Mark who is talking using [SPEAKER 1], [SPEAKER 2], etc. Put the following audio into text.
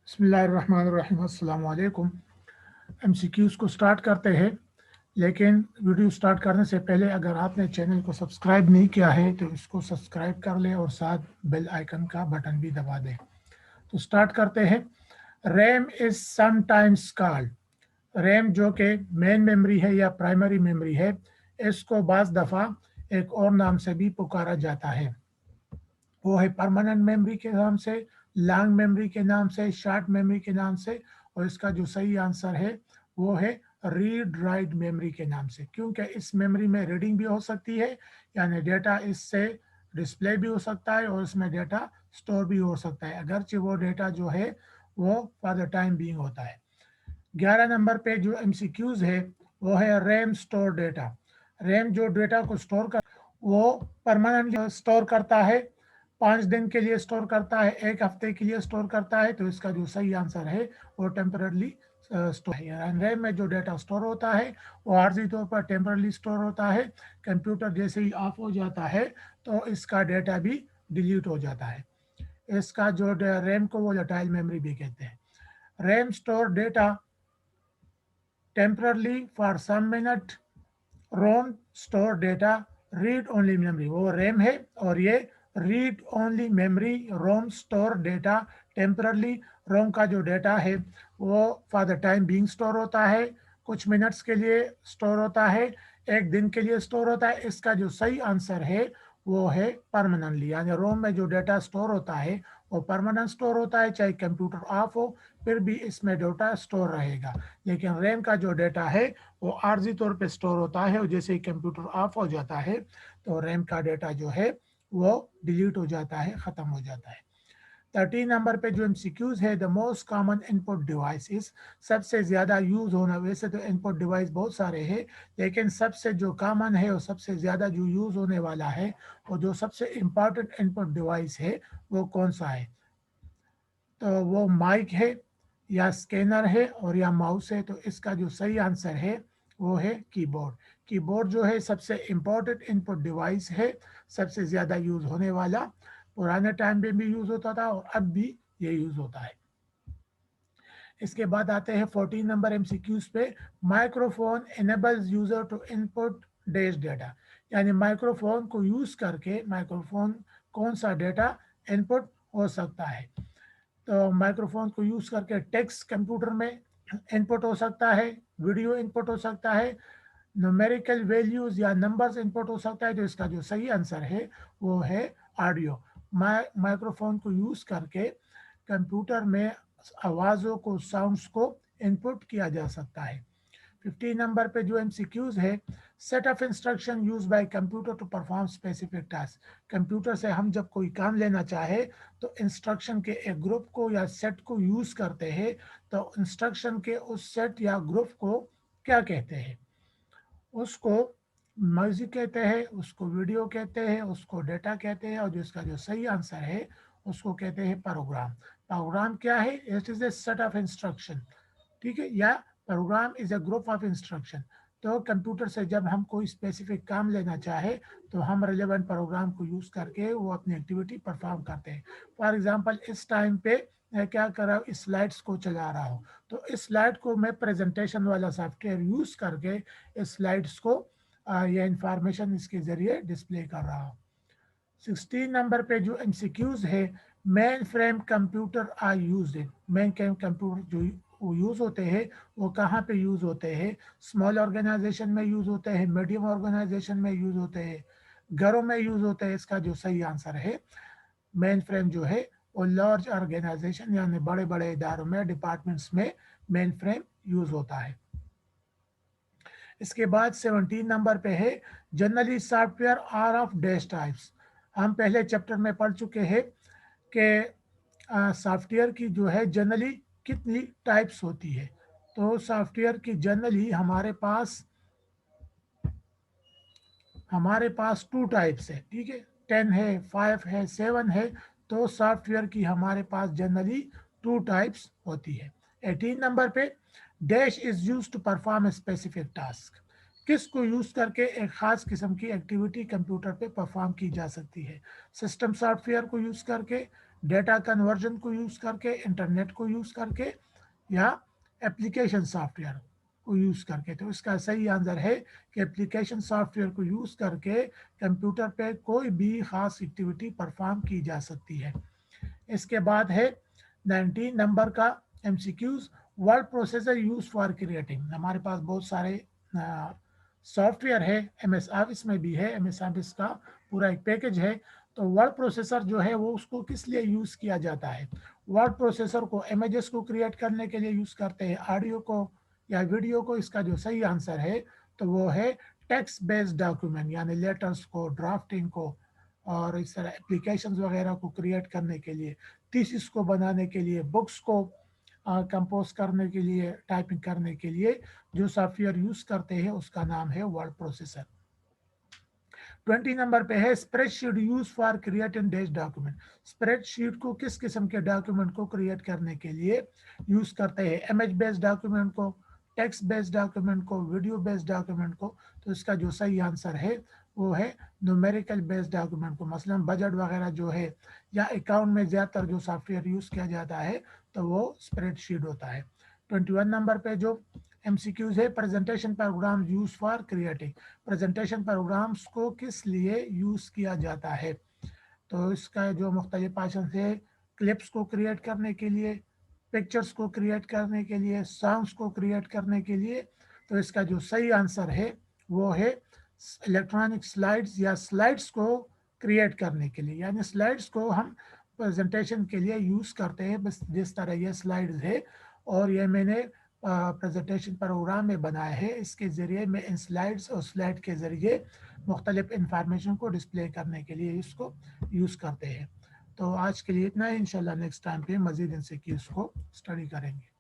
[SPEAKER 1] बिस्मिल्लाहिर्रहमानिर्रहीम अस्सलाम वालेकुम। एमसीक्यूज़ को स्टार्ट करते हैं, लेकिन वीडियो स्टार्ट करने से पहले अगर आपने चैनल को सब्सक्राइब नहीं किया है तो इसको सब्सक्राइब कर लें और साथ बेल आइकन का बटन भी दबा दें। तो स्टार्ट करते हैं। RAM is sometimes called, RAM जो कि मेन मेमोरी है या प्राइमरी मेमोरी है, इसको बाज़ दफ़ा एक और नाम से भी पुकारा जाता है। वो है परमानेंट मेमोरी के नाम से, लॉन्ग मेमोरी के नाम से, शॉर्ट मेमोरी के नाम से, और इसका जो सही आंसर है वो है रीड राइट मेमोरी के नाम से, क्योंकि इस मेमोरी में रीडिंग भी हो सकती है, यानी डेटा इससे डिस्प्ले भी हो सकता है और इसमें डेटा स्टोर भी हो सकता है, अगरचे वो डेटा जो है वो फॉर द टाइम बीइंग होता है। 11 नंबर पे जो एमसीक्यूज है वो है रैम स्टोर डेटा। रैम जो डेटा को स्टोर कर वो परमानेंटली स्टोर करता है, 5 दिन के लिए स्टोर करता है, 1 हफ्ते के लिए स्टोर करता है, तो इसका जो सही आंसर है वो टेम्परली स्टोर है। रैम में जो डेटा स्टोर होता है वो आर्जी तौर पर टेम्परली स्टोर होता है। कंप्यूटर जैसे ही ऑफ हो जाता है तो इसका डेटा भी डिलीट हो जाता है। इसका जो रैम को वो वोलेटाइल मेमोरी भी कहते हैं। RAM store data temporarily for some minute, ROM store data read only memory, वो रैम है और ये read only memory. ROM store data temporarily, ROM का जो डेटा है वो for the time being store होता है, कुछ मिनट्स के लिए स्टोर होता है, 1 दिन के लिए स्टोर होता है। इसका जो सही आंसर है वो है परमानेंटली, यानी रोम में जो डेटा स्टोर होता है वो परमानेंट स्टोर होता है, चाहे कंप्यूटर ऑफ हो फिर भी इसमें डेटा स्टोर रहेगा। लेकिन रैम का जो डेटा है वो आर्जी तौर पे स्टोर होता है और जैसे ही कंप्यूटर ऑफ हो जाता है तो रैम का डेटा जो है वो डिलीट हो जाता है, ख़त्म हो जाता है। 13 नंबर पे जो एमसीक्यूज है, the most common input devices, सबसे ज़्यादा यूज़ होना, वैसे तो इनपुट डिवाइस बहुत सारे हैं लेकिन सबसे जो कॉमन है और सबसे ज़्यादा जो यूज़ होने वाला है और जो सबसे इम्पॉर्टेंट इनपुट डिवाइस है वो कौन सा है? तो वो माइक है या स्कैनर है और या माउस है। तो इसका जो सही आंसर है वो है कीबोर्ड। कीबोर्ड जो है सबसे इम्पोर्टेंट इनपुट डिवाइस है, सबसे ज़्यादा यूज़ होने वाला, पुराने टाइम में भी यूज़ होता था और अब भी ये यूज़ होता है। इसके बाद आते हैं 14 नंबर एमसीक्यूज पे। Microphone enables user to input dash data, यानी माइक्रोफोन को यूज़ करके माइक्रोफोन कौन सा डेटा इनपुट हो सकता है? तो माइक्रोफोन को यूज़ करके टेक्स्ट कंप्यूटर में इनपुट हो सकता है, वीडियो इनपुट हो सकता है, न्यूमेरिकल वैल्यूज़ या नंबर्स इनपुट हो सकता है। तो इसका जो सही आंसर है वो है ऑडियो। माइक्रोफोन को यूज़ करके कंप्यूटर में आवाज़ों को, साउंड्स को इनपुट किया जा सकता है। 15 नंबर पे जो एमसीक्यूज है, set of instruction use by computer to perform specific task. Computer से हम जब कोई काम लेना चाहे तो इंस्ट्रक्शन के एक ग्रुप को या सेट को यूज करते हैं। तो इंस्ट्रक्शन के उस सेट या ग्रुप को क्या कहते हैं? उसको म्यूजिक कहते हैं, उसको वीडियो कहते हैं, उसको डेटा कहते हैं, और जिसका जो सही आंसर है उसको कहते हैं प्रोग्राम। प्रोग्राम क्या है? It is a set of instruction, ठीक है, या program is a group of instruction. तो कंप्यूटर से जब हम कोई स्पेसिफिक काम लेना चाहे तो हम रिलेवेंट प्रोग्राम को यूज़ करके वो अपनी एक्टिविटी परफॉर्म करते हैं। फॉर एग्जांपल इस टाइम पे मैं क्या कर रहा हूँ, इस स्लाइड्स को चला रहा हूँ, तो इस स्लाइड को मैं प्रेजेंटेशन वाला सॉफ्टवेयर यूज़ करके इस स्लाइड्स को या इंफॉर्मेशन इसके ज़रिए डिस्प्ले कर रहा हूँ। 16 नंबर पे जो एमसीक्यूज है, mainframe computer are use in. Mainframe computer जो वो यूज़ होते हैं वो कहाँ पे यूज़ होते हैं? स्मॉल ऑर्गेनाइजेशन में यूज़ होते हैं, मीडियम ऑर्गेनाइजेशन में यूज़ होते हैं, घरों में यूज़ होते हैं। इसका जो सही आंसर है मेन फ्रेम जो है वो लार्ज ऑर्गेनाइजेशन यानी बड़े बड़े इदारों में, डिपार्टमेंट्स में मेन फ्रेम यूज़ होता है। इसके बाद 17 नंबर पे है, generally software are of dash types. हम पहले चैप्टर में पढ़ चुके हैं कि सॉफ्टवेयर की जो है जनरली कितनी टाइप्स होती है। तो सॉफ्टवेयर की जनरली हमारे पास 2 टाइप्स है, ठीक है, 10 है, 5 है, 7 है। तो सॉफ्टवेयर की हमारे पास जनरली 2 टाइप्स होती है। 18 नंबर पे, dash is use to perform a specific task. किसको यूज करके एक खास किस्म की एक्टिविटी कंप्यूटर पे परफॉर्म की जा सकती है? सिस्टम सॉफ्टवेयर को यूज करके, डेटा कन्वर्जन को यूज़ करके, इंटरनेट को यूज़ करके, या एप्लीकेशन सॉफ्टवेयर को यूज़ करके। तो इसका सही आंसर है कि एप्लीकेशन सॉफ्टवेयर को यूज़ करके कंप्यूटर पे कोई भी ख़ास एक्टिविटी परफॉर्म की जा सकती है। इसके बाद है 19 नंबर का MCQs. Word processor use for creating. हमारे पास बहुत सारे सॉफ्टवेयर है, एमएस ऑफिस में भी है, एमएस ऑफिस का पूरा एक पैकेज है। तो वर्ड प्रोसेसर जो है वो उसको किस लिए यूज़ किया जाता है? वर्ड प्रोसेसर को इमेजेस को क्रिएट करने के लिए यूज़ करते हैं, ऑडियो को या वीडियो को। इसका जो सही आंसर है तो वो है टेक्स्ट बेस्ड डॉक्यूमेंट, यानी लेटर्स को, ड्राफ्टिंग को और इस तरह एप्लीकेशंस वगैरह को क्रिएट करने के लिए, थीसिस को बनाने के लिए, बुक्स को कंपोज करने के लिए, टाइपिंग करने के लिए जो सॉफ्टवेयर यूज करते हैं उसका नाम है वर्ड प्रोसेसर। 20 नंबर पे है spreadsheet use for creating days document. Spreadsheet को किस किस्म के डॉक्यूमेंट को क्रिएट करने के लिए यूज करते हैं? इमेज बेस्ड डॉक्यूमेंट को, टेक्स्ट बेस्ड डॉक्यूमेंट को, वीडियो बेस्ड डॉक्यूमेंट को। तो इसका जो सही आंसर है वो है न्यूमेरिकल बेस्ड डॉक्यूमेंट को। मसलन बजट वगैरह जो है या अकाउंट में ज़्यादातर जो सॉफ्टवेयर यूज़ किया जाता है तो वो स्प्रेडशीट होता है। 21 नंबर पे जो एमसीक्यूज है, presentation program use for creating. Presentation programs को किस लिए यूज़ किया जाता है? तो इसका जो मुख्तलिफ ऑप्शन है, क्लिप्स को क्रिएट करने के लिए, पिक्चर्स को क्रिएट करने के लिए, सॉन्ग्स को क्रिएट करने के लिए। तो इसका जो सही आंसर है वो है इलेक्ट्रॉनिक स्लाइड्स या स्लाइड्स को क्रिएट करने के लिए। यानी स्लाइड्स को हम प्रेजेंटेशन के लिए यूज़ करते हैं। बस जिस तरह ये स्लाइड्स है और ये मैंने प्रेजेंटेशन प्रोग्राम में बनाया है, इसके ज़रिए मैं इन स्लाइड्स और स्लाइड के ज़रिए मुख्तलिफ इंफॉर्मेशन को डिस्प्ले करने के लिए इसको यूज़ करते हैं। तो आज के लिए इतना ही। इंशाल्लाह नेक्स्ट टाइम पे मज़ीद इनसे की इसको स्टडी करेंगे।